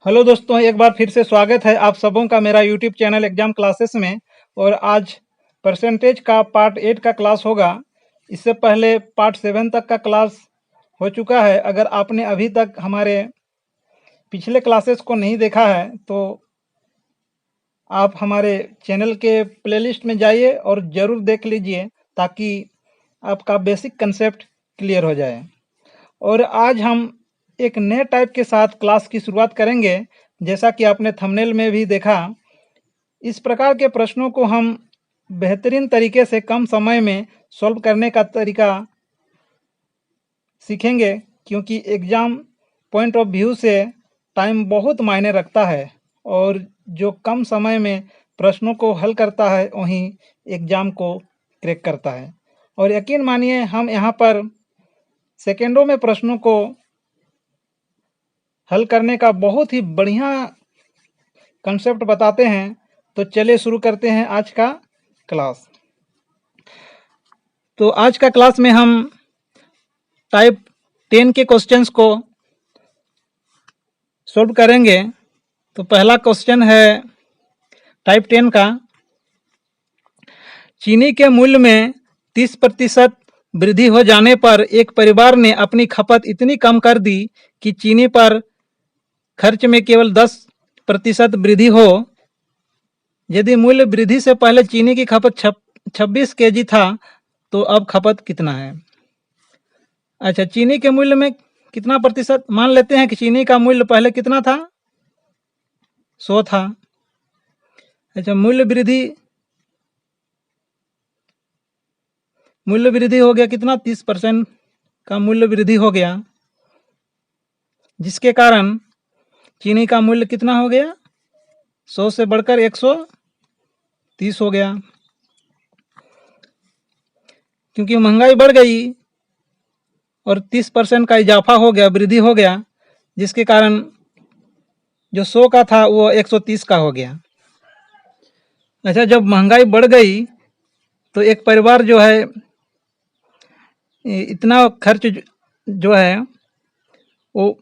Hello दोस्तों, एक बार फिर से स्वागत है आप सबों का मेरा यूट्यूब चैनल एग्जाम क्लासेस में। और आज परसेंटेज का पार्ट 8 का क्लास होगा। इससे पहले पार्ट 7 तक का क्लास हो चुका है। अगर आपने अभी तक हमारे पिछले क्लासेस को नहीं देखा है तो आप हमारे चैनल के प्लेलिस्ट में जाइए और ज़रूर देख लीजिए, ताकि आपका बेसिक कंसेप्ट क्लियर हो जाए। और आज हम एक नए टाइप के साथ क्लास की शुरुआत करेंगे। जैसा कि आपने थंबनेल में भी देखा, इस प्रकार के प्रश्नों को हम बेहतरीन तरीके से कम समय में सॉल्व करने का तरीका सीखेंगे, क्योंकि एग्ज़ाम पॉइंट ऑफ व्यू से टाइम बहुत मायने रखता है। और जो कम समय में प्रश्नों को हल करता है वही एग्ज़ाम को क्रैक करता है। और यकीन मानिए, हम यहाँ पर सेकेंडों में प्रश्नों को हल करने का बहुत ही बढ़िया कंसेप्ट बताते हैं। तो चलिए शुरू करते हैं आज का क्लास। तो आज का क्लास में हम टाइप 10 के क्वेश्चंस को सॉल्व करेंगे। तो पहला क्वेश्चन है टाइप 10 का। चीनी के मूल्य में 30% वृद्धि हो जाने पर एक परिवार ने अपनी खपत इतनी कम कर दी कि चीनी पर खर्च में केवल 10% वृद्धि हो। यदि मूल्य वृद्धि से पहले चीनी की खपत 26 केजी था, तो अब खपत कितना है? अच्छा, चीनी के मूल्य में कितना प्रतिशत? मान लेते हैं कि चीनी का मूल्य पहले कितना था? 100 था। अच्छा, मूल्य वृद्धि हो गया कितना? 30% का मूल्य वृद्धि हो गया, जिसके कारण चीनी का मूल्य कितना हो गया? 100 से बढ़कर 130 हो गया। क्योंकि महंगाई बढ़ गई और 30% का इजाफा हो गया, वृद्धि हो गया, जिसके कारण जो 100 का था वो 130 का हो गया। अच्छा, जब महंगाई बढ़ गई तो एक परिवार जो है इतना खर्च जो है वो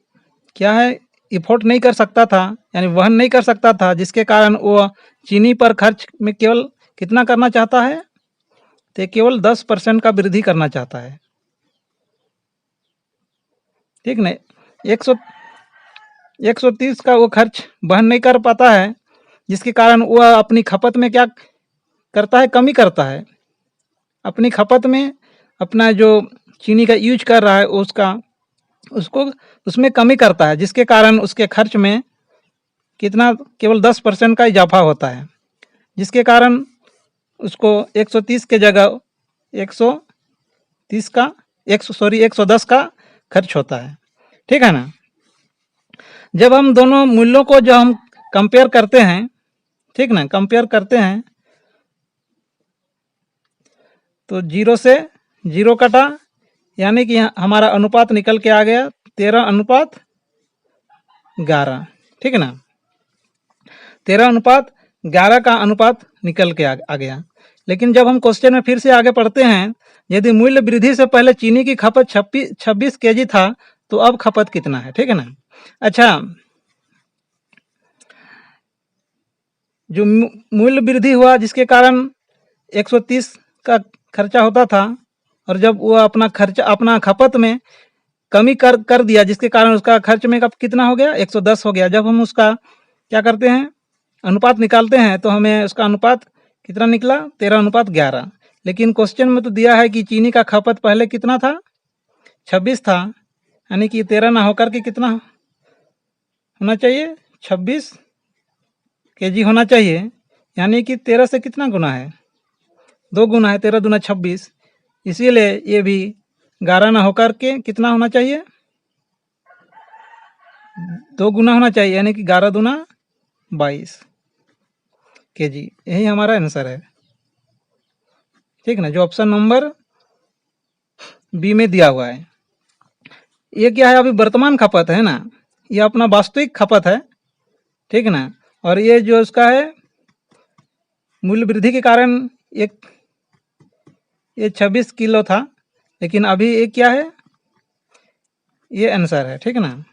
क्या है, इफोर्ट नहीं कर सकता था, यानी वहन नहीं कर सकता था, जिसके कारण वो चीनी पर खर्च में केवल कितना करना चाहता है? तो केवल 10% का वृद्धि करना चाहता है। ठीक नहीं, 130 का वो खर्च वहन नहीं कर पाता है, जिसके कारण वह अपनी खपत में क्या करता है? कमी करता है। अपनी खपत में अपना जो चीनी का यूज कर रहा है उसको उसमें कमी करता है, जिसके कारण उसके खर्च में कितना? केवल 10% का इजाफा होता है, जिसके कारण उसको 130 के जगह 110 का खर्च होता है। ठीक है ना? जब हम दोनों मूल्यों को जो हम कंपेयर करते हैं, ठीक ना, कंपेयर करते हैं, तो 0 से 0 कटा, यानी कि हमारा अनुपात निकल के आ गया 13:11। ठीक है ना? 13:11 का अनुपात निकल के आ गया। लेकिन जब हम क्वेश्चन में फिर से आगे पढ़ते हैं, यदि मूल्य वृद्धि से पहले चीनी की खपत 26 केजी था, तो अब खपत कितना है? ठीक है ना? अच्छा, जो मूल्य वृद्धि हुआ जिसके कारण 130 का खर्चा होता था, और जब वो अपना खपत में कमी कर दिया, जिसके कारण उसका खर्च में कितना हो गया? 110 हो गया। जब हम उसका क्या करते हैं, अनुपात निकालते हैं, तो हमें उसका अनुपात कितना निकला? 13:11। लेकिन क्वेश्चन में तो दिया है कि चीनी का खपत पहले कितना था? 26 था, यानी कि 13 ना होकर के कितना होना चाहिए? 26 केजी होना चाहिए। यानी कि 13 से कितना गुना है? 2 गुना है। 13 दूना 26, इसीलिए ये भी 11 ना होकर के कितना होना चाहिए? 2 गुना होना चाहिए, यानी कि 11 दूना 22 केजी। यही हमारा आंसर है। ठीक ना? जो ऑप्शन नंबर बी में दिया हुआ है। ये क्या है? अभी वर्तमान खपत है ना, ये अपना वास्तविक खपत है। ठीक ना? और ये जो इसका है मूल्य वृद्धि के कारण ये 26 किलो था, लेकिन अभी ये क्या है? ये आंसर है। ठीक ना?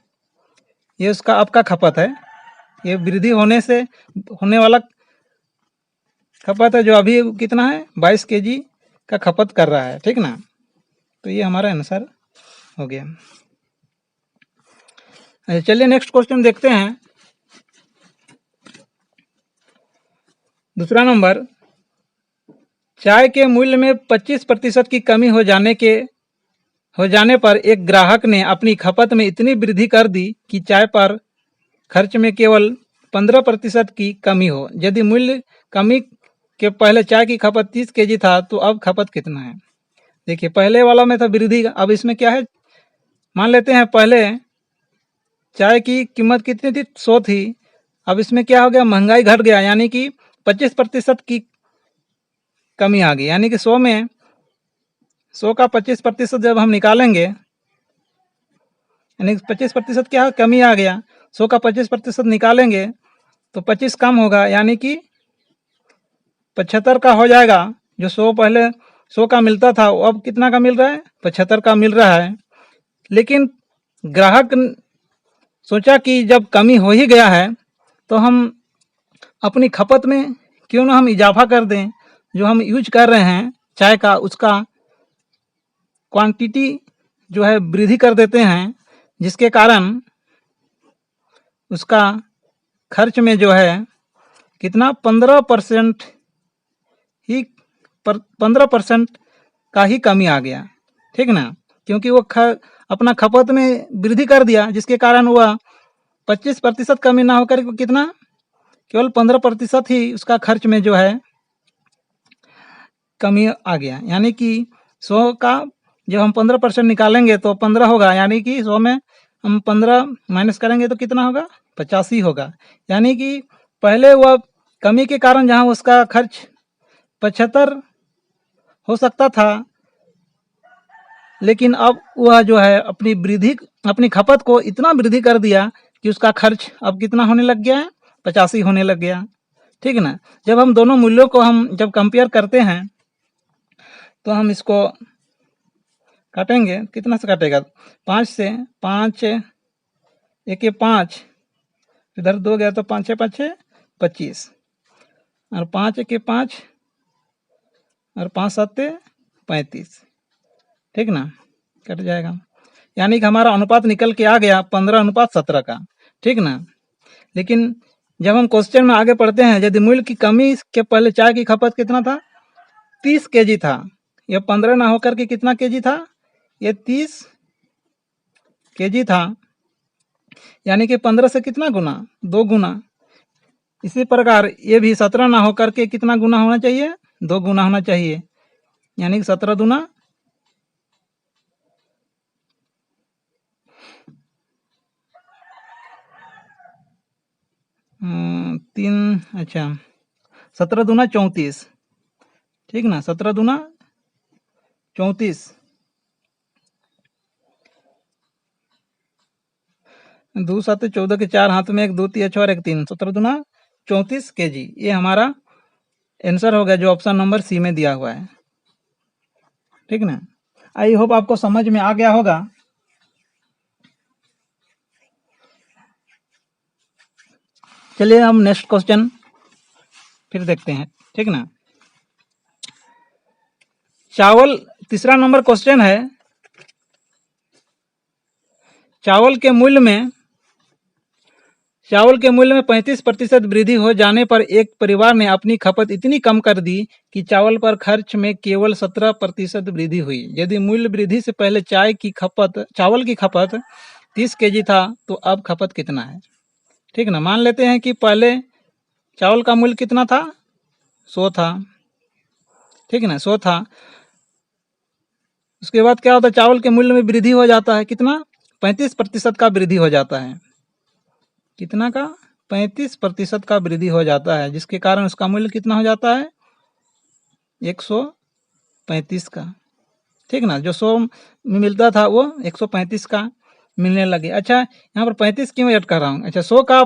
ये उसका आपका खपत है। ये वृद्धि होने से होने वाला खपत है, जो अभी कितना है 22 kg का खपत कर रहा है, ठीक ना। तो ये हमारा आंसर हो गया। अच्छा, चलिए नेक्स्ट क्वेश्चन देखते हैं। दूसरा नंबर, चाय के मूल्य में 25% की कमी हो जाने पर एक ग्राहक ने अपनी खपत में इतनी वृद्धि कर दी कि चाय पर खर्च में केवल 15% की कमी हो। यदि मूल्य कमी के पहले चाय की खपत 30 kg था तो अब खपत कितना है। देखिए, पहले वाला में था वृद्धि, अब इसमें क्या है, मान लेते हैं पहले चाय की कीमत कितनी थी, 100 थी। अब इसमें क्या हो गया, महंगाई घट गया, यानी कि 25% की कमी आ गई। यानी कि 100 में 100 का 25% जब हम निकालेंगे, यानी 25% क्या है, कमी आ गया। 100 का 25% निकालेंगे तो 25 कम होगा, यानी कि 75 का हो जाएगा। जो 100 पहले 100 का मिलता था वो अब कितना का मिल रहा है, 75 का मिल रहा है। लेकिन ग्राहक सोचा कि जब कमी हो ही गया है तो हम अपनी खपत में क्यों ना हम इजाफा कर दें। जो हम यूज कर रहे हैं चाय का, उसका क्वांटिटी जो है वृद्धि कर देते हैं, जिसके कारण उसका खर्च में जो है कितना 15% ही 15% का ही कमी आ गया, ठीक ना। क्योंकि वो अपना खपत में वृद्धि कर दिया, जिसके कारण वह 25% कमी ना होकर कितना, केवल 15% ही उसका खर्च में जो है कमी आ गया। यानी कि 100 का जब हम 15% निकालेंगे तो 15 होगा, यानी कि 100 में हम 15 माइनस करेंगे तो कितना होगा, 85 होगा। यानी कि पहले वह कमी के कारण जहाँ उसका खर्च 75 हो सकता था, लेकिन अब वह जो है अपनी खपत को इतना वृद्धि कर दिया कि उसका खर्च अब कितना होने लग गया है, 85 होने लग गया, ठीक ना। जब हम दोनों मूल्यों को हम जब कंपेयर करते हैं तो हम इसको काटेंगे, कितना से काटेगा, 5 से, 5 एक 5, इधर 2 गया तो 5 5 25, और 5 एक 5 और 5 7 35, ठीक ना, कट जाएगा। यानी कि हमारा अनुपात निकल के आ गया 15:17 का, ठीक ना। लेकिन जब हम क्वेश्चन में आगे पढ़ते हैं, यदि मूल्य की कमी के पहले चाय की खपत कितना था, 30 kg था। यह 15 ना होकर के कितना kg था, ये 30 kg था। यानी कि 15 से कितना गुना, 2 गुना। इसी प्रकार ये भी 17 ना होकर के कितना गुना होना चाहिए, 2 गुना होना चाहिए। यानी कि 17 दूना 3, अच्छा 17 दूना 34, ठीक ना, 17 दूना 34, 2 7 14 के 4 हाथ में 1 2 3 6 और 1 3, 17 दूना 34 kg। ये हमारा आंसर हो गया जो ऑप्शन नंबर सी में दिया हुआ है, ठीक ना। आई होप आपको समझ में आ गया होगा। चलिए हम नेक्स्ट क्वेश्चन फिर देखते हैं, ठीक ना। चावल, तीसरा नंबर क्वेश्चन है, चावल के मूल्य में 35% वृद्धि हो जाने पर एक परिवार ने अपनी खपत इतनी कम कर दी कि चावल पर खर्च में केवल 17% वृद्धि हुई। यदि मूल्य वृद्धि से पहले चावल की खपत 30 kg था तो अब खपत कितना है, ठीक ना। मान लेते हैं कि पहले चावल का मूल्य कितना था, 100 था, ठीक ना, 100 था। उसके बाद क्या होता है, चावल के मूल्य में वृद्धि हो जाता है, कितना, 35% का वृद्धि हो जाता है। कितना का, 35% का वृद्धि हो जाता है, जिसके कारण उसका मूल्य कितना हो जाता है, 135 का, ठीक ना। जो 100 में मिलता था वो 135 का मिलने लगे। अच्छा, यहाँ पर 35 क्यों ऐड कर रहा हूँ, अच्छा 100 का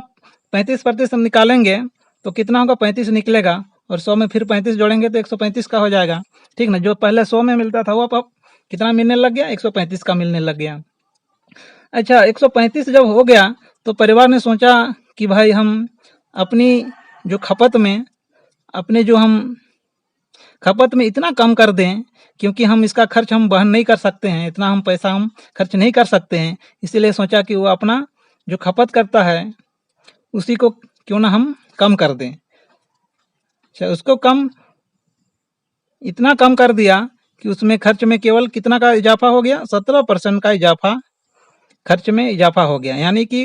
35% निकालेंगे तो कितना होगा, 35 निकलेगा, और 100 में फिर 35 जोड़ेंगे तो 135 का हो जाएगा, ठीक ना। जो पहले 100 में मिलता था वो अब कितना मिलने लग गया, 135 का मिलने लग गया। अच्छा, 135 जब हो गया तो परिवार ने सोचा कि भाई हम अपनी जो खपत में अपने जो हम खपत में इतना कम कर दें, क्योंकि हम इसका खर्च हम वहन नहीं कर सकते हैं, इतना हम पैसा हम खर्च नहीं कर सकते हैं। इसीलिए सोचा कि वो अपना जो खपत करता है उसी को क्यों ना हम कम कर दें। अच्छा, उसको कम इतना कम कर दिया कि उसमें खर्च में केवल कितना का इजाफा हो गया, 17% का इजाफा खर्च में इजाफा हो गया, यानी कि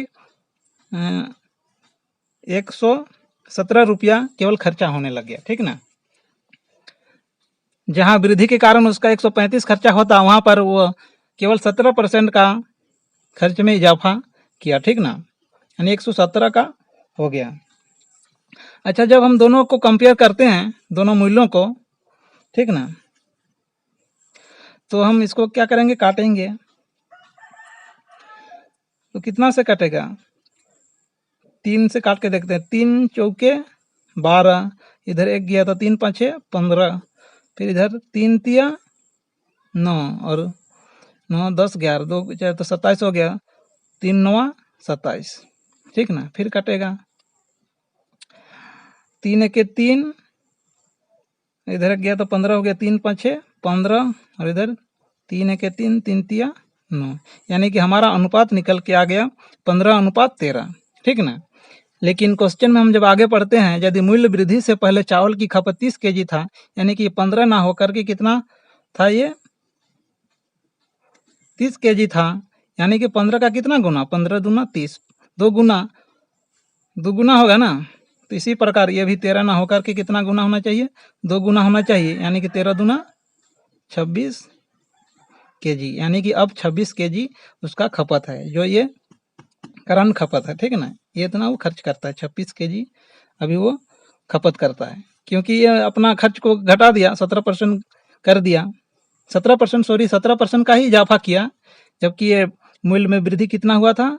117 रुपया केवल खर्चा होने लग गया। ठीक ना, जहां वृद्धि के कारण उसका 135 खर्चा होता, वहां पर वो केवल 17% का खर्च में इजाफा किया। ठीक ना, यानी 117 का हो गया। अच्छा, जब हम दोनों को कंपेयर करते हैं, दोनों मूल्यों को, ठीक ना, तो हम इसको क्या करेंगे, काटेंगे। तो कितना से कटेगा, 3 से काट के देखते हैं। 3 चौके 12, इधर 1 गया तो 3 पाँचे 15, फिर इधर 3 तिया 9 और 9 10 11 2 4 तो 27 हो गया, 3 9 27। ठीक ना, फिर कटेगा 3 1 3, इधर गया तो 15 हो गया, 3 5 6 15 और इधर 3 1 3 3 तिया 9, यानी कि हमारा अनुपात निकल के आ गया 15:13। ठीक ना, लेकिन क्वेश्चन में हम जब आगे पढ़ते हैं, यदि मूल्य वृद्धि से पहले चावल की खपत 30 केजी था, यानी कि 15 ना होकर के कितना था, ये 30 केजी था, यानी कि 15 का कितना गुना, 15 दूना 30, 2 गुना होगा ना। तो इसी प्रकार ये भी 13 ना होकर के कितना गुना होना चाहिए, 2 गुना होना चाहिए, यानी कि 13 दूना 26 केजी, यानी कि अब 26 केजी उसका खपत है, जो ये करण खपत है। ठीक है ना, ये इतना वो खर्च करता है, 26 केजी अभी वो खपत करता है, क्योंकि ये अपना खर्च को घटा दिया, 17% कर दिया, 17% का ही इजाफा किया, जबकि ये मूल्य में वृद्धि कितना हुआ था,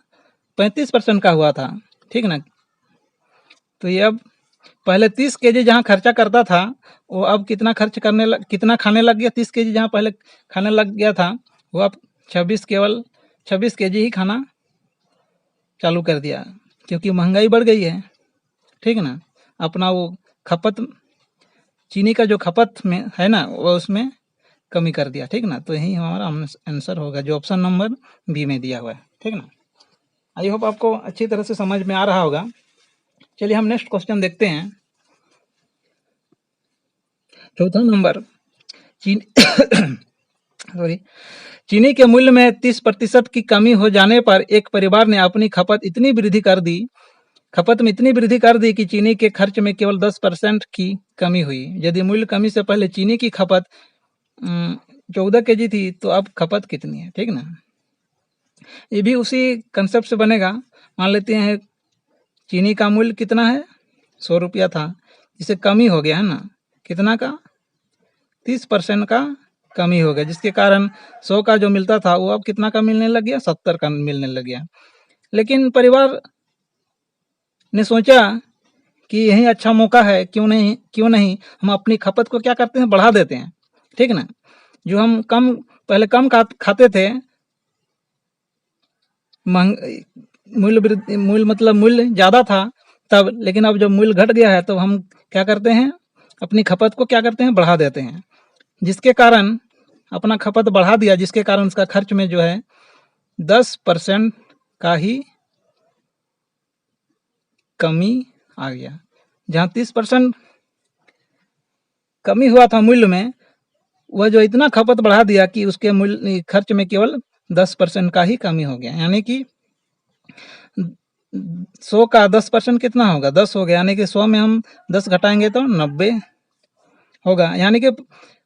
35% का हुआ था। ठीक ना, तो ये अब पहले 30 केजी जहाँ खर्चा करता था, वो अब कितना खर्च कितना खाने लग गया, 30 केजी जहाँ पहले खाने लग गया था, वो अब केवल 26 केजी ही खाना चालू कर दिया, क्योंकि महंगाई बढ़ गई है। ठीक ना, अपना वो खपत, चीनी का जो खपत में है ना, वो उसमें कमी कर दिया। ठीक ना, तो यही हमारा आंसर होगा, जो ऑप्शन नंबर बी में दिया हुआ है। ठीक ना, आई होप आपको अच्छी तरह से समझ में आ रहा होगा। चलिए हम नेक्स्ट क्वेश्चन देखते हैं। चौथा नंबर, चीनी के मूल्य में 30% की कमी हो जाने पर एक परिवार ने अपनी खपत में इतनी वृद्धि कर दी कि चीनी के खर्च में केवल 10% की कमी हुई। यदि मूल्य कमी से पहले चीनी की खपत 14 केजी थी, तो अब खपत कितनी है। ठीक ना, ये भी उसी कंसेप्ट से बनेगा। मान लेते हैं चीनी का मूल्य कितना है, 100 रुपया था, जिसे कमी हो गया है ना, कितना का, 30% का कमी हो गया, जिसके कारण 100 का जो मिलता था, वो अब कितना का मिलने लग गया, 70 का मिलने लग गया। लेकिन परिवार ने सोचा कि यही अच्छा मौका है, क्यों नहीं हम अपनी खपत को क्या करते हैं, बढ़ा देते हैं। ठीक ना, जो हम पहले कम खाते थे, मूल्य ज़्यादा था तब, लेकिन अब जब मूल्य घट गया है, तो हम क्या करते हैं, अपनी खपत को क्या करते हैं, बढ़ा देते हैं, जिसके कारण अपना खपत बढ़ा दिया, जिसके कारण उसका खर्च में जो है 10% का ही कमी आ गया। जहाँ 30% कमी हुआ था मूल्य में, वह जो इतना खपत बढ़ा दिया कि उसके मूल्य खर्च में केवल 10% का ही कमी हो गया, यानी कि 100 का 10% कितना होगा, 10 हो गया, यानी कि 100 में हम 10 घटाएंगे तो 90 होगा, यानी कि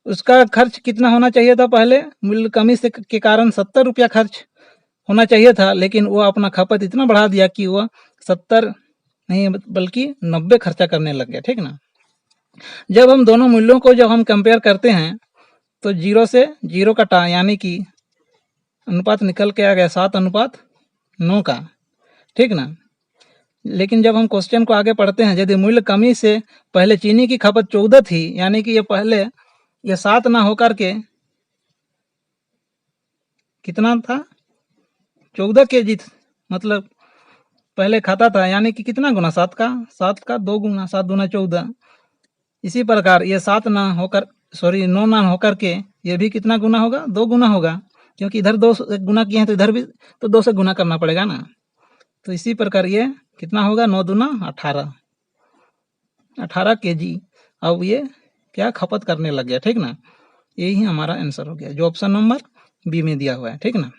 उसका खर्च कितना होना चाहिए था, पहले मूल्य कमी से के कारण 70 रुपया खर्च होना चाहिए था, लेकिन वो अपना खपत इतना बढ़ा दिया कि वह 70 नहीं बल्कि 90 खर्चा करने लग गया। ठीक ना, जब हम दोनों मूल्यों को जब हम कंपेयर करते हैं, तो 0 से 0 कटा, यानी कि अनुपात निकल के आ गया 7:9 का। ठीक ना, लेकिन जब हम क्वेश्चन को आगे पढ़ते हैं, यदि मूल्य कमी से पहले चीनी की खपत 14 थी, यानी कि ये पहले ये 7 ना होकर के कितना था, 14 केजी, मतलब पहले खाता था, यानी कि कितना गुना 7 का, 7 का 2 गुना, 7 दूना 14। इसी प्रकार ये 7 ना होकर, सॉरी 9 ना होकर के ये भी कितना गुना होगा, 2 गुना होगा, क्योंकि इधर 2 गुना किए हैं तो इधर भी तो 2 से गुना करना पड़ेगा ना। तो इसी प्रकार ये कितना होगा, 9 दूना 18, 18 kg अब ये क्या खपत करने लग गया, ठीक ना। यही हमारा आंसर हो गया, जो ऑप्शन नंबर बी में दिया हुआ है, ठीक ना।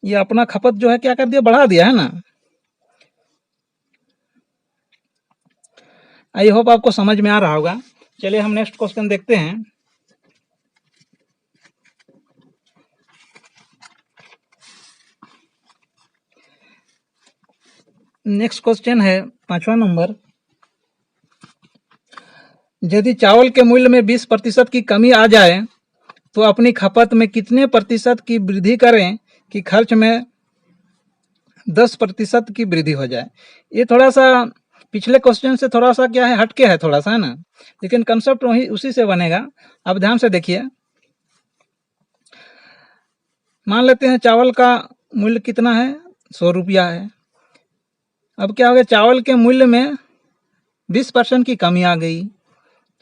ये अपना खपत जो है क्या कर दिया, बढ़ा दिया है ना। आई होप आपको समझ में आ रहा होगा। चलिए हम नेक्स्ट क्वेश्चन देखते हैं। नेक्स्ट क्वेश्चन है 5वां नंबर। यदि चावल के मूल्य में 20% की कमी आ जाए तो अपनी खपत में कितने प्रतिशत की वृद्धि करें कि खर्च में 10% की वृद्धि हो जाए। ये थोड़ा सा पिछले क्वेश्चन से थोड़ा सा क्या है, हटके है थोड़ा सा, है ना, लेकिन कंसेप्ट वही उसी से बनेगा। अब ध्यान से देखिए, मान लेते हैं चावल का मूल्य कितना है, 100 रुपया है। अब क्या हो गया, चावल के मूल्य में 20% की कमी आ गई।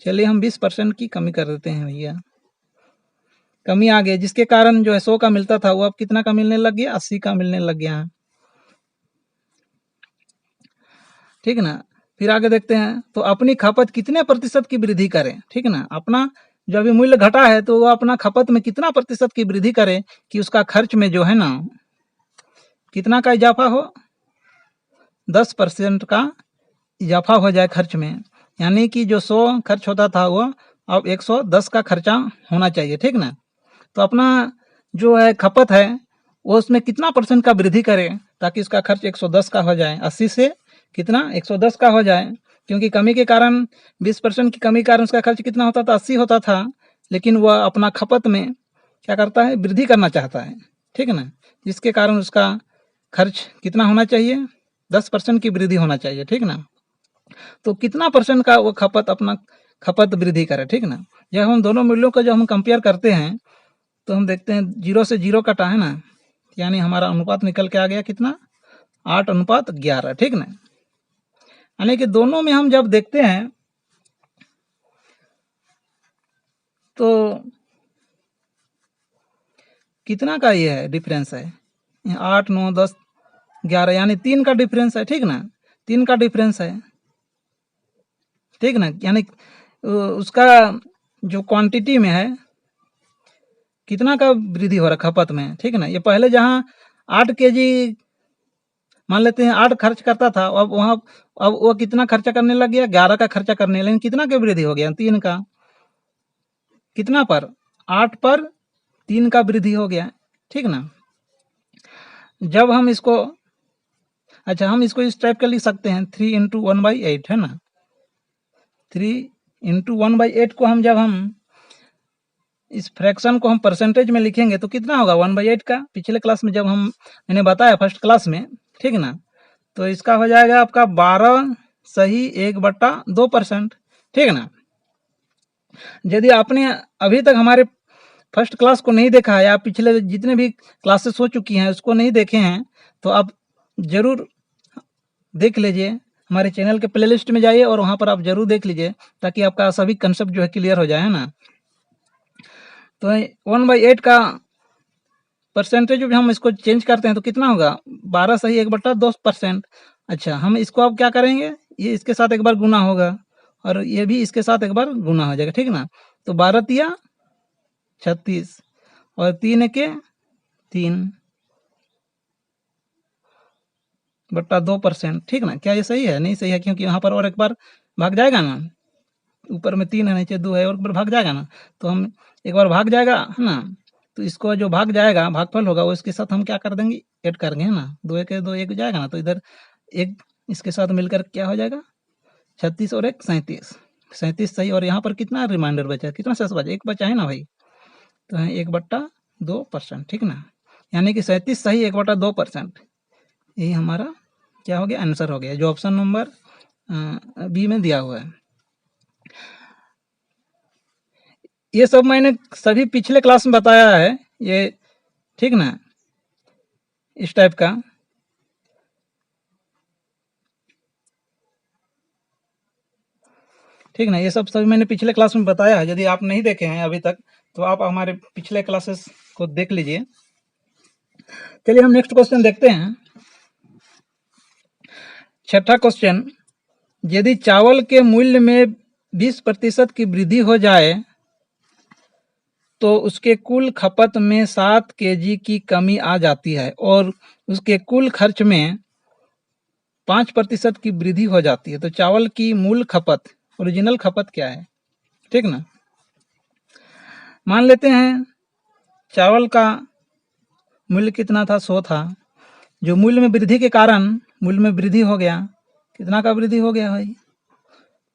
चलिए हम 20% की कमी कर देते हैं भैया, कमी आ गई, जिसके कारण जो है 100 का मिलता था वो अब कितना का मिलने लग गया, 80 का मिलने लग गया है, ठीक ना। फिर आगे देखते हैं, तो अपनी खपत कितने प्रतिशत की वृद्धि करें, ठीक ना। अपना जो अभी मूल्य घटा है तो वो अपना खपत में कितना प्रतिशत की वृद्धि करे कि उसका खर्च में जो है ना कितना का इजाफा हो, 10% का इजाफा हो जाए खर्च में। यानी कि जो 100 खर्च होता था वो अब 110 का खर्चा होना चाहिए, ठीक ना। तो अपना जो है खपत है वो उसमें कितना % का वृद्धि करे ताकि उसका खर्च 110 का हो जाए, 80 से कितना 110 का हो जाए। क्योंकि कमी के कारण 20% की कमी के कारण उसका खर्च कितना होता था, 80 होता था, लेकिन वह अपना खपत में क्या करता है, वृद्धि करना चाहता है, ठीक है ना। जिसके कारण उसका खर्च कितना होना चाहिए, 10% की वृद्धि होना चाहिए, ठीक ना। तो कितना % का वो खपत अपना खपत वृद्धि करे, ठीक ना। जब हम दोनों मूल्यों को जब हम कंपेयर करते हैं तो हम देखते हैं 0 से 0 कटा है ना, यानी हमारा अनुपात निकल के आ गया कितना, 8:11, ठीक ना। यानी कि दोनों में हम जब देखते हैं तो कितना का ये है डिफरेंस है, 8, 9, 10, 11, यानी 3 का डिफरेंस है, ठीक ना, 3 का डिफरेंस है, ठीक ना। यानी उसका जो क्वांटिटी में है कितना का वृद्धि हो रहा खपत में, ठीक है ना। ये पहले जहाँ 8 kg मान लेते हैं 8 खर्च करता था, अब वहाँ अब वो कितना खर्चा करने लग गया, 11 का खर्चा करने, लेकिन कितना की वृद्धि हो गया, 3 का, कितना पर, 8 पर 3 का वृद्धि हो गया, ठीक ना। जब हम इसको, अच्छा हम इसको इस टाइप का लिख सकते हैं, 3 × 1/8 है ना, 3 × 1/8 को हम जब हम इस फ्रैक्शन को हम परसेंटेज में लिखेंगे तो कितना होगा, 1/8 का। पिछले क्लास में जब हम मैंने बताया फर्स्ट क्लास में, ठीक ना, तो इसका हो जाएगा आपका 12 सही 1/2%, ठीक ना। यदि आपने अभी तक हमारे फर्स्ट क्लास को नहीं देखा है या पिछले जितने भी क्लासेस हो चुकी हैं उसको नहीं देखे हैं तो आप जरूर देख लीजिए, हमारे चैनल के प्लेलिस्ट में जाइए और वहाँ पर आप जरूर देख लीजिए ताकि आपका सभी कंसेप्ट जो है क्लियर हो जाए, है ना। तो 1/8 का परसेंटेज हम इसको चेंज करते हैं तो कितना होगा, 12 सही 1/2%। अच्छा हम इसको अब क्या करेंगे, ये इसके साथ एक बार गुना होगा और ये भी इसके साथ एक बार गुना हो जाएगा, ठीक ना। तो 12 तिया 36 और 3 के 3/2%, ठीक ना। क्या ये सही है, नहीं सही है, क्योंकि यहाँ पर और एक बार भाग जाएगा ना, ऊपर में 3 है नीचे 2 है और एक बार भाग जाएगा ना, तो हम एक बार भाग जाएगा है ना, तो इसको जो भाग जाएगा भागफल होगा वो इसके साथ हम क्या कर देंगे, ऐड करेंगे, है ना। 2 1 2 1 जाएगा ना, तो इधर एक इसके साथ मिलकर क्या हो जाएगा, 36 और 1 37, 37 सही। और यहाँ पर कितना रिमाइंडर बचा, कितना शेष बचा, 1 बचा है ना भाई, तो है 1/2%, ठीक ना। यानी कि 37 सही 1/2%, यही हमारा क्या हो गया, आंसर हो गया, जो ऑप्शन नंबर बी में दिया हुआ है। ये सब मैंने सभी पिछले क्लास में बताया है ये, ठीक ना। इस टाइप का। ठीक ना, ये सब सभी मैंने पिछले क्लास में बताया है। यदि आप नहीं देखे हैं अभी तक तो आप हमारे पिछले क्लासेस को देख लीजिए। चलिए हम नेक्स्ट क्वेश्चन देखते हैं। छठा क्वेश्चन, यदि चावल के मूल्य में 20% की वृद्धि हो जाए तो उसके कुल खपत में 7 केजी की कमी आ जाती है और उसके कुल खर्च में 5% की वृद्धि हो जाती है, तो चावल की मूल खपत, ओरिजिनल खपत क्या है? ठीक ना, मान लेते हैं चावल का मूल्य कितना था, 100 था। जो मूल्य में वृद्धि के कारण मूल्य में वृद्धि हो गया, कितना का वृद्धि हो गया भाई?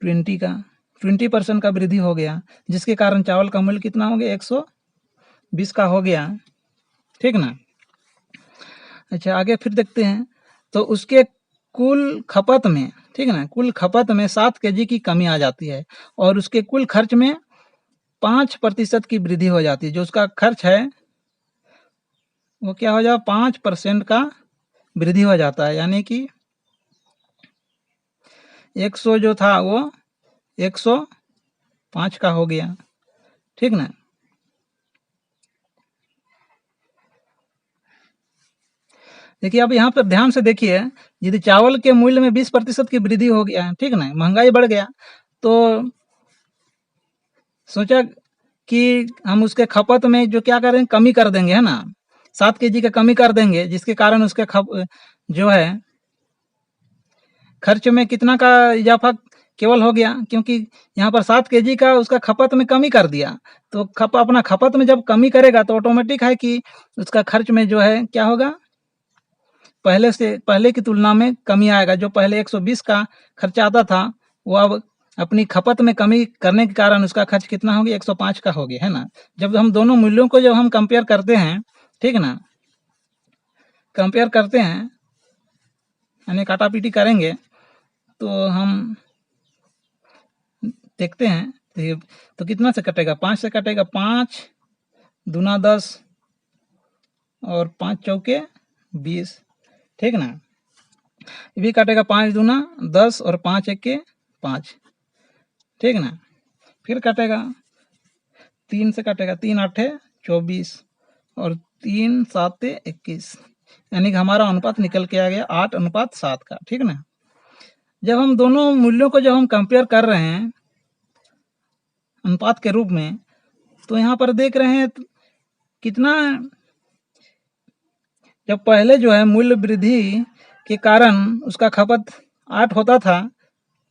20% का वृद्धि हो गया, जिसके कारण चावल का मूल्य कितना हो गया? 120 का हो गया। ठीक ना। अच्छा आगे फिर देखते हैं, तो उसके कुल खपत में, ठीक ना, कुल खपत में 7 केजी की कमी आ जाती है और उसके कुल खर्च में 5% की वृद्धि हो जाती है। जो उसका खर्च है वो क्या हो जाए? 5% का वृद्धि हो जाता है, यानी कि 100 जो था वो 105 का हो गया। ठीक ना। देखिए अब यहाँ पर ध्यान से देखिए, यदि चावल के मूल्य में 20% की वृद्धि हो गया, ठीक ना, महंगाई बढ़ गया, तो सोचा कि हम उसके खपत में जो क्या करें, कमी कर देंगे, है ना, 7 केजी का कमी कर देंगे, जिसके कारण उसके जो है खर्च में कितना का इजाफा केवल हो गया, क्योंकि यहाँ पर 7 केजी का उसका खपत में कमी कर दिया। तो अपना खपत में जब कमी करेगा तो ऑटोमेटिक है कि उसका खर्च में जो है क्या होगा, पहले की तुलना में कमी आएगा। जो पहले 120 का खर्चा आता था वो अब अपनी खपत में कमी करने के कारण उसका खर्च कितना हो गया? 105 का हो गया, है ना। जब हम दोनों मूल्यों को जब हम कंपेयर करते हैं, ठीक ना, कंपेयर करते हैं यानी काटापीटी करेंगे, तो हम देखते हैं तो कितना से कटेगा? 5 से कटेगा। 5 दूना 10 और 5 चौके 20, ठीक ना। ये भी काटेगा 5 दूना 10 और 5 एके 5, ठीक ना। फिर काटेगा 3 से काटेगा, 3 आठे 24 और 3 साते 21, यानी कि हमारा अनुपात निकल के आ गया 8:7 का। ठीक ना। जब हम दोनों मूल्यों को जब हम कंपेयर कर रहे हैं अनुपात के रूप में, तो यहाँ पर देख रहे हैं कितना, जब पहले जो है मूल्य वृद्धि के कारण उसका खपत 8 होता था,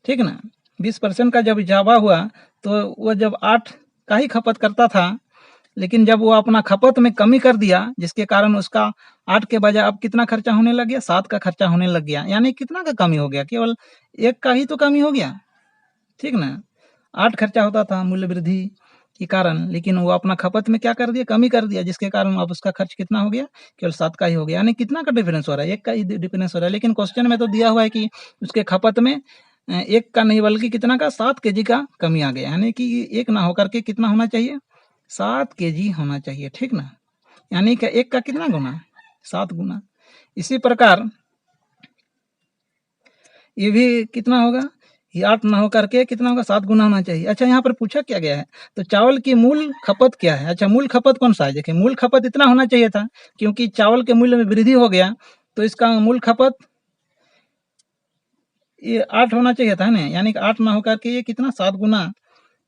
ठीक ना, 20% का जब इजाफा हुआ तो वो जब 8 का ही खपत करता था, लेकिन जब वो अपना खपत में कमी कर दिया, जिसके कारण उसका 8 के बजाय अब कितना खर्चा होने लग गया? 7 का खर्चा होने लग गया, यानी कितना का कमी हो गया? केवल 1 का ही तो कमी हो गया, ठीक ना। 8 खर्चा होता था मूल्य वृद्धि के कारण, लेकिन वो अपना खपत में क्या कर दिया? कमी कर दिया, जिसके कारण अब उसका खर्च कितना हो गया? केवल 7 का ही हो गया, यानी कितना का डिफरेंस हो रहा है? 1 का ही डिफरेंस हो रहा है। लेकिन क्वेश्चन में तो दिया हुआ है कि उसके खपत में 1 का नहीं बल्कि कितना का? 7 केजी का कमी आ गया, यानी कि 1 ना होकर के कितना होना चाहिए? 7 केजी होना चाहिए, ठीक ना। यानी कि 1 का कितना गुना? 7 गुना। इसी प्रकार ये भी कितना होगा? ये 8 ना होकर के कितना होगा? 7 गुना होना चाहिए। अच्छा यहाँ पर पूछा क्या गया है? तो चावल की मूल खपत क्या है? अच्छा मूल खपत कौन सा है? देखिए मूल खपत इतना होना चाहिए था, क्योंकि चावल के मूल्य में वृद्धि हो गया तो इसका मूल खपत ये 8 होना चाहिए था ना, यानी कि 8 ना होकर के ये कितना? 7 गुना,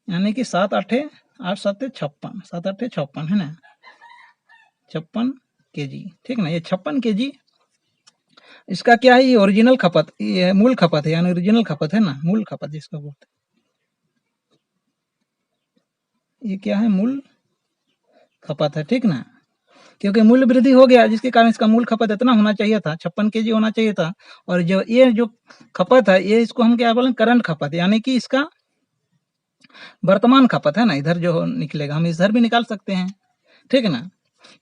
यानी कि 7 आठे 8 7 56, 7 8 56, है ना, 56 केजी, ठीक ना। ये 56 केजी इसका क्या है? ये ओरिजिनल खपत, ये मूल खपत है, यानी ओरिजिनल खपत है ना, मूल खपत जिसको बोलते हैं। ये क्या है? मूल खपत है, ठीक ना, क्योंकि मूल्य वृद्धि हो गया जिसके कारण इसका मूल खपत इतना होना चाहिए था, 56 केजी होना चाहिए था। और जो खपत है ये इसको हम क्या बोलें? करंट खपत, यानी कि इसका वर्तमान खपत है ना। इधर जो निकलेगा हम इधर भी निकाल सकते हैं, ठीक है ना।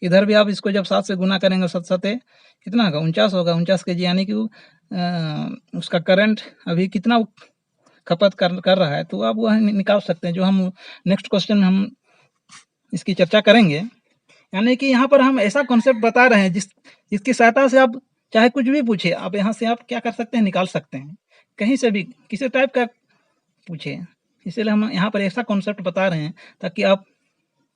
इधर भी आप इसको जब 7 से गुना करेंगे, 7 7 कितना होगा? 49 होगा, 49 केजी, यानी कि उसका करंट अभी कितना खपत कर रहा है, तो आप वह निकाल सकते हैं। जो हम नेक्स्ट क्वेश्चन में हम इसकी चर्चा करेंगे, यानी कि यहाँ पर हम ऐसा कॉन्सेप्ट बता रहे हैं जिसकी सहायता से आप चाहे कुछ भी पूछे, आप यहाँ से आप क्या कर सकते हैं, निकाल सकते हैं, कहीं से भी किसी टाइप का पूछे। इसीलिए हम यहाँ पर ऐसा कॉन्सेप्ट बता रहे हैं ताकि आप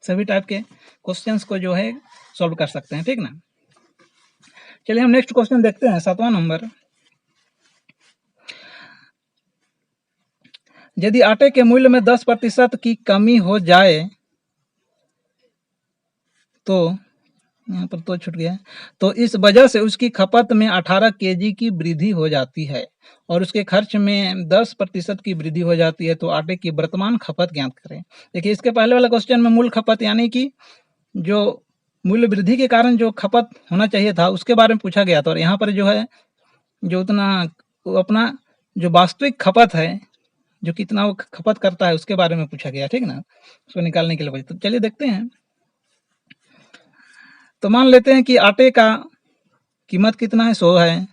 सभी टाइप के क्वेश्चंस को जो है सॉल्व कर सकते हैं, ठीक ना। चलिए हम नेक्स्ट क्वेश्चन देखते हैं, 7वां नंबर। यदि आटे के मूल्य में 10% की कमी हो जाए तो, यहाँ पर तो छूट गया, तो इस वजह से उसकी खपत में 18 केजी की वृद्धि हो जाती है और उसके खर्च में 10% की वृद्धि हो जाती है, तो आटे की वर्तमान खपत ज्ञात करें। देखिए इसके पहले वाला क्वेश्चन में मूल खपत यानी कि जो मूल्य वृद्धि के कारण जो खपत होना चाहिए था उसके बारे में पूछा गया था, और यहाँ पर जो है जो उतना अपना जो वास्तविक खपत है, जो कितना वो खपत करता है उसके बारे में पूछा गया, ठीक ना, उसको निकालने के लिए। तो चलिए देखते हैं। तो मान लेते हैं कि आटे का कीमत कितना है, 100 है।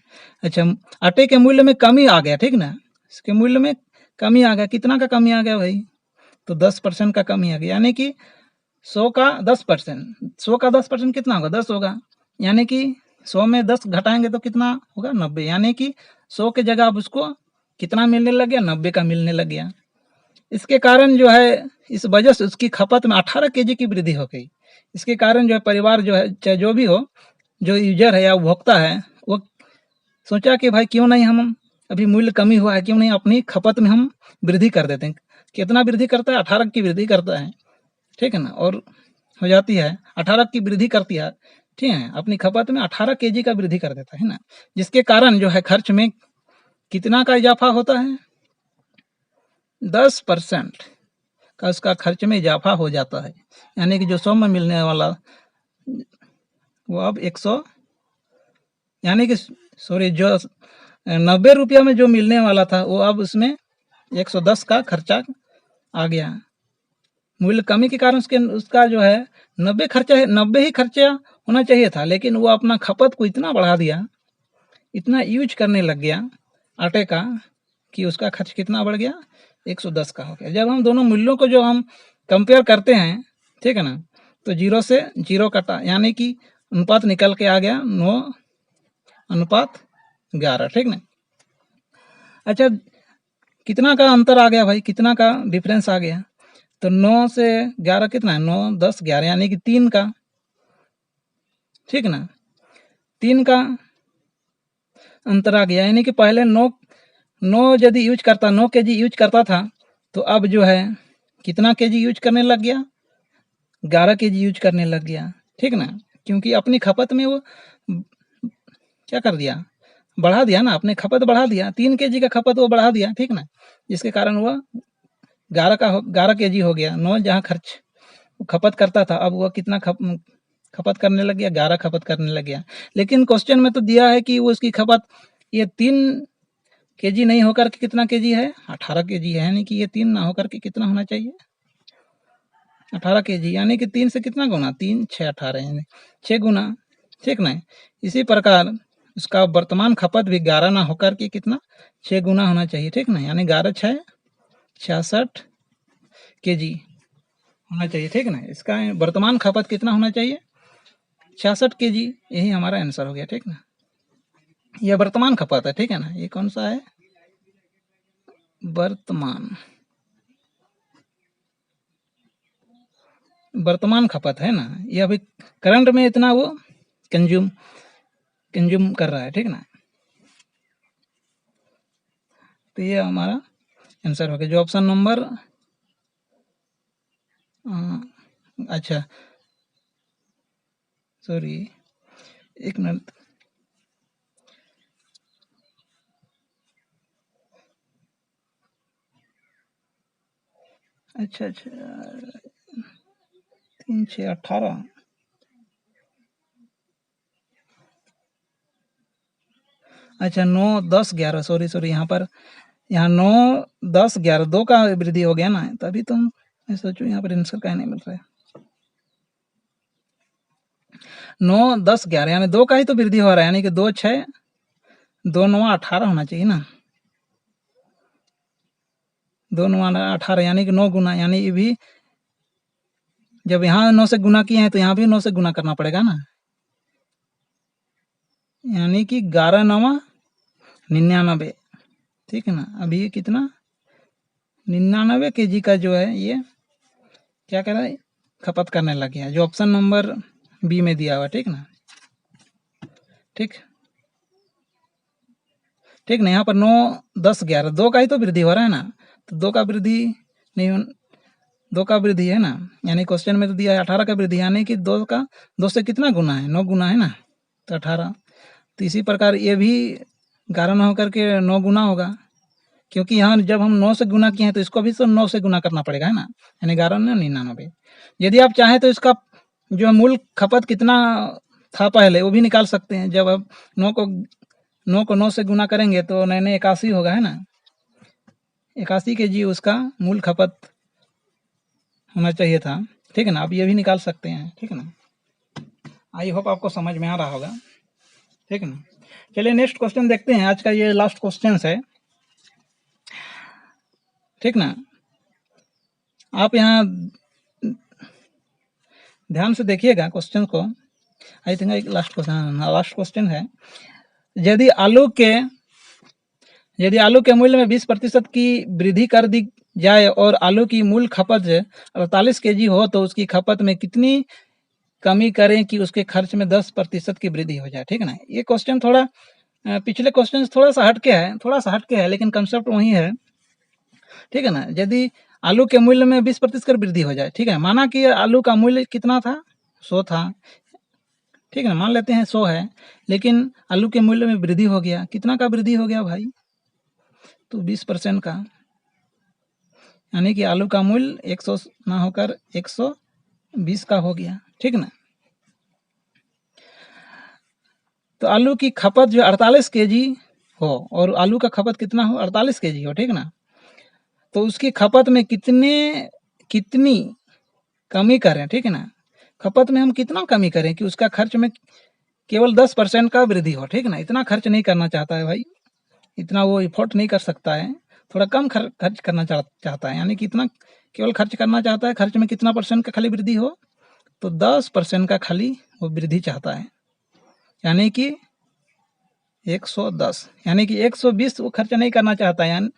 अच्छा, आटे के मूल्य में कमी आ गया, ठीक ना, इसके मूल्य में कमी आ गया, कितना का कमी आ गया भाई, तो 10% का कमी आ गया, यानी कि 100 का 10%, 100 का 10% कितना होगा, 10 होगा, यानी कि 100 में 10 घटाएंगे तो कितना होगा, 90, यानी कि 100 के जगह अब उसको कितना मिलने लग गया, 90 का मिलने लग गया। इसके कारण जो है, इस वजह से उसकी खपत में 18 केजी की वृद्धि हो गई। इसके कारण जो है परिवार जो है, चाहे जो भी हो, जो यूजर है या उपभोक्ता है, वो सोचा कि भाई क्यों नहीं हम अभी मूल्य कमी हुआ है, क्यों नहीं अपनी खपत में हम वृद्धि कर देते हैं। कितना वृद्धि करता है, 18 की वृद्धि करता है, ठीक है ना, और हो जाती है 18 की वृद्धि करती है, ठीक है, अपनी खपत में 18 केजी का वृद्धि कर देता है ना, जिसके कारण जो है खर्च में कितना का इजाफा होता है, 10% का उसका खर्च में इजाफा हो जाता है, यानी कि जो 100 में मिलने वाला वो अब 100, यानी कि सॉरी, जो 90 रुपया में जो मिलने वाला था वो अब उसमें 110 का खर्चा आ गया। मूल्य कमी के कारण उसका जो है 90 खर्चा है, 90 ही खर्चा होना चाहिए था, लेकिन वो अपना खपत को इतना बढ़ा दिया, इतना यूज करने लग गया आटे का, कि उसका खर्च कितना बढ़ गया, 110 का हो गया। जब हम दोनों मूल्यों को जो हम कंपेयर करते हैं, ठीक है ना, तो 0 से 0 कटा, यानी कि अनुपात निकल के आ गया 9:11, ठीक ना। अच्छा, कितना का अंतर आ गया भाई, कितना का डिफरेंस आ गया, तो 9 से 11 कितना है, 9, 10, 11, यानी कि 3 का, ठीक ना, 3 का अंतर आ गया, यानी कि पहले 9 यदि यूज करता, 9 केजी यूज करता था, तो अब जो है कितना केजी यूज करने लग गया, 11 केजी यूज करने लग गया, ठीक ना, क्योंकि अपनी खपत में वो क्या कर दिया, बढ़ा दिया ना, अपने खपत बढ़ा दिया, 3 केजी का खपत वो बढ़ा दिया, ठीक ना, जिसके कारण वह 11 केजी हो गया। 9 जहाँ खर्च खपत करता था, अब वह कितना खपत करने लग गया, 11 खपत करने लग गया। लेकिन क्वेश्चन में तो दिया है कि वो उसकी खपत ये 3 केजी नहीं होकर के कितना केजी है, 18 केजी है, यानी कि ये 3 ना होकर के कितना होना चाहिए, 18 केजी, यानी कि 3 से कितना गुना, 3, 6, 18, यानी 6 गुना, ठीक ना। इसी प्रकार उसका वर्तमान खपत भी 11 ना होकर के कितना, 6 गुना होना चाहिए, ठीक ना, यानी 11, 6, 66 केजी होना चाहिए, ठीक ना। इसका वर्तमान खपत कितना होना चाहिए, 66 केजी, यही हमारा आंसर हो गया, ठीक ना। यह वर्तमान खपत है, ठीक है ना, ये कौन सा है, वर्तमान खपत है ना, ये अभी करंट में इतना वो कंज्यूम कर रहा है, ठीक ना। तो ये हमारा आंसर हो गया, जो ऑप्शन नंबर, अच्छा सॉरी, एक मिनट, अच्छा 3, 6, 18, अच्छा 9, 10, 11, सॉरी, यहाँ 9, 10, 11, 2 का वृद्धि हो गया ना, तभी तो मैं सोचूं यहाँ पर आंसर क्या नहीं मिल रहा है। 9, 10, 11, यानी 2 का ही तो वृद्धि हो रहा है, यानी कि 2, 6, 2, 9, 18 होना चाहिए ना, 2, 9, 18, यानी कि 9 गुना, यानी ये भी जब यहाँ 9 से गुना किए हैं तो यहाँ भी 9 से गुना करना पड़ेगा ना, यानी कि 11 9 99, ठीक है ना। अभी ये कितना 99 kg का जो है ये क्या कर रहा है, खपत करने लग गया, जो ऑप्शन नंबर बी में दिया हुआ, ठीक ना। ठीक ठीक ना, यहाँ पर 9 10 11 2 का ही तो वृद्धि हो रहा है ना, तो 2 का वृद्धि नहीं, 2 का वृद्धि है ना, यानी क्वेश्चन में तो दिया है 18 का वृद्धि, यानी कि 2 से कितना गुना है, 9 गुना है ना, तो 18। तो इसी प्रकार ये भी 11 9 करके 9 गुना होगा, क्योंकि यहाँ जब हम 9 से गुना किए हैं तो इसको भी तो 9 से गुना करना पड़ेगा, है ना, यानी 11 9 99। यदि आप चाहें तो इसका जो मूल खपत कितना था पहले वो भी निकाल सकते हैं। जब आप 9 को 9 से गुना करेंगे तो 9 9 81 होगा, है ना, 81 kg उसका मूल खपत होना चाहिए था, ठीक है ना। आप ये भी निकाल सकते हैं, ठीक है ना। आई होप आपको समझ में आ रहा होगा, ठीक है ना। चलिए नेक्स्ट क्वेश्चन देखते हैं, आज का ये लास्ट क्वेश्चन है, ठीक ना। आप यहाँ ध्यान से देखिएगा क्वेश्चन को, आई थिंक एक लास्ट क्वेश्चन है। यदि आलू के मूल्य में 20% की वृद्धि कर दी जाए और आलू की मूल खपत 48 kg हो तो उसकी खपत में कितनी कमी करें कि उसके खर्च में 10% की वृद्धि हो जाए, ठीक है ना। ये क्वेश्चन थोड़ा पिछले क्वेश्चन से थोड़ा सा हटके है, लेकिन कंसेप्ट वही है, ठीक है ना। यदि आलू के मूल्य में 20% वृद्धि हो जाए, ठीक है, माना कि आलू का मूल्य कितना था, 100 था, ठीक है ना, मान लेते हैं 100 है, लेकिन आलू के मूल्य में वृद्धि हो गया, कितना का वृद्धि हो गया भाई, तो 20% का, यानी कि आलू का मूल्य 100 ना होकर 120 का हो गया, ठीक ना। तो आलू की खपत जो 48 kg हो और आलू का खपत कितना हो, 48 kg हो, ठीक ना, तो उसकी खपत में कितनी कमी करें, ठीक है ना। खपत में हम कितना कमी करें कि उसका खर्च में केवल 10% का वृद्धि हो, ठीक ना। इतना खर्च नहीं करना चाहता है भाई, इतना वो इफोर्ट नहीं कर सकता है, थोड़ा कम खर्च करना चाहता है, यानी कि इतना केवल खर्च करना चाहता है, खर्च में कितना % का खाली वृद्धि हो, तो 10% का खाली वो वृद्धि चाहता है, यानी कि 110, यानी कि 120 वो खर्चा नहीं करना चाहता है। यानी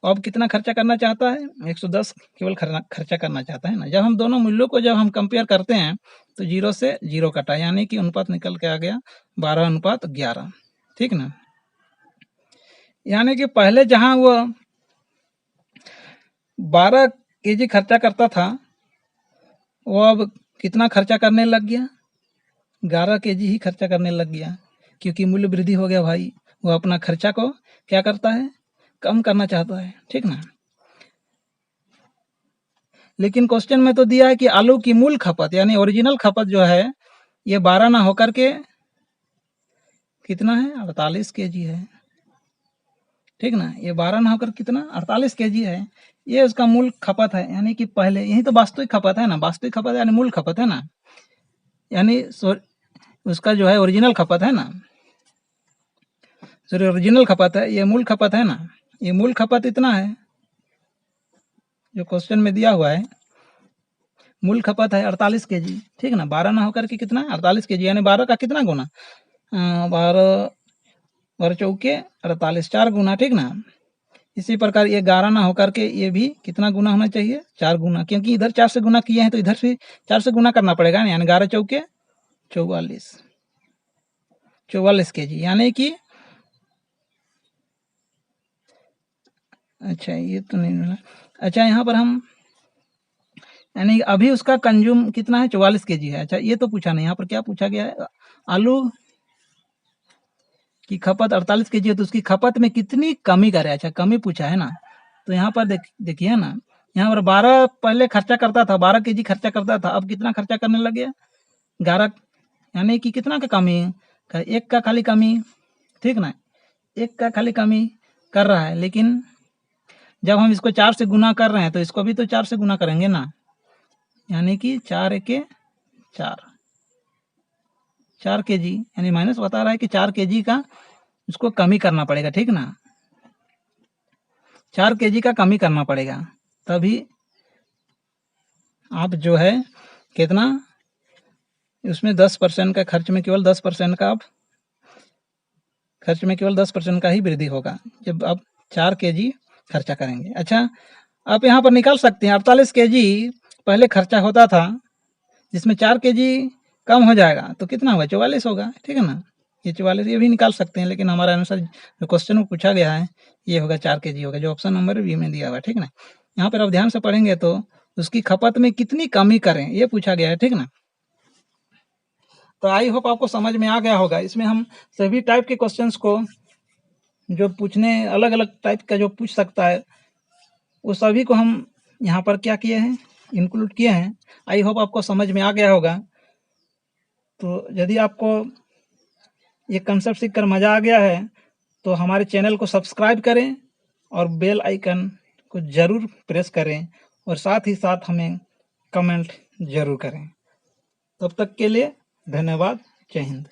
अब कितना खर्चा करना चाहता है, 110 केवल खर्चा करना चाहता है ना। जब हम दोनों मूल्यों को जब हम कंपेयर करते हैं तो 0 से 0 कटा, यानी कि अनुपात निकल के आ गया 12:11, ठीक ना। यानी कि पहले जहां वो 12 kg खर्चा करता था वो अब कितना खर्चा करने लग गया, 11 kg ही खर्चा करने लग गया, क्योंकि मूल्य वृद्धि हो गया भाई। वो अपना खर्चा को क्या करता है, कम करना चाहता है, ठीक ना। लेकिन क्वेश्चन में तो दिया है कि आलू की मूल खपत यानी ओरिजिनल खपत जो है ये 12 ना होकर के कितना है, 48 kg है, ठीक ना। ये 12 ना होकर कितना 48 kg है, ये उसका मूल खपत है, यानी कि पहले यही तो वास्तविक खपत है ना, वास्तविक खपत यानी मूल खपत है ना, यानी उसका जो है ओरिजिनल खपत है ना, सॉरी ओरिजिनल खपत है, ये मूल खपत है ना। ये मूल खपत इतना है जो क्वेश्चन में दिया हुआ है, मूल खपत है 48 kg, ठीक ना। 12 ना होकर के कितना 48 kg, यानी 12 का कितना गुना, 12 चौके 48, 4 गुना, ठीक ना। इसी प्रकार ये 11 ना होकर के ये भी कितना गुना होना चाहिए, 4 गुना, क्योंकि इधर 4 से गुना किए हैं तो इधर से 4 से गुना करना पड़ेगा ना, यानी 11 चौके 44 kg, यानी कि अच्छा ये तो नहीं मिला। अच्छा यहाँ पर हम यानी अभी उसका कंज्यूम कितना है, 44 kg है। अच्छा ये तो पूछा नहीं, यहाँ पर क्या पूछा गया है, आलू की खपत 48 kg है तो उसकी खपत में कितनी कमी करे, अच्छा कमी पूछा है ना। तो यहाँ पर देखिए ना, यहाँ पर 12 पहले खर्चा करता था, 12 kg खर्चा करता था, अब कितना खर्चा करने लग गया 11, यानी कि कितना का कमी, एक का खाली कमी, ठीक ना, एक का खाली कमी कर रहा है। लेकिन जब हम इसको 4 से गुना कर रहे हैं तो इसको भी तो 4 से गुना करेंगे ना, यानी कि 4 एके 4 kg, यानी माइनस बता रहा है कि 4 kg का उसको कमी करना पड़ेगा, ठीक ना, 4 kg का कमी करना पड़ेगा, तभी आप जो है कितना, उसमें 10% का खर्च में केवल 10% का खर्च में केवल 10% का ही वृद्धि होगा जब आप 4 केजी खर्चा करेंगे। अच्छा, आप यहाँ पर निकाल सकते हैं 48 केजी पहले खर्चा होता था, जिसमें 4 केजी कम हो जाएगा तो कितना होगा, 44 होगा, ठीक है ना। ये 44 ये भी निकाल सकते हैं, लेकिन हमारा आंसर जो क्वेश्चन में पूछा गया है ये होगा 4 केजी होगा, जो ऑप्शन नंबर बी में दिया हुआ है, ठीक ना। यहाँ पर आप ध्यान से पढ़ेंगे तो उसकी खपत में कितनी कमी करें ये पूछा गया है, ठीक ना। तो आई होप आपको समझ में आ गया होगा। इसमें हम सभी टाइप के क्वेश्चंस को जो पूछने, अलग अलग टाइप का जो पूछ सकता है वो सभी को हम यहाँ पर क्या किए हैं, इंक्लूड किए हैं। आई होप आपको समझ में आ गया होगा। तो यदि आपको ये कंसेप्ट सीखकर मज़ा आ गया है तो हमारे चैनल को सब्सक्राइब करें और बेल आइकन को ज़रूर प्रेस करें, और साथ ही साथ हमें कमेंट ज़रूर करें। तब तक के लिए धन्यवाद। जय हिंद।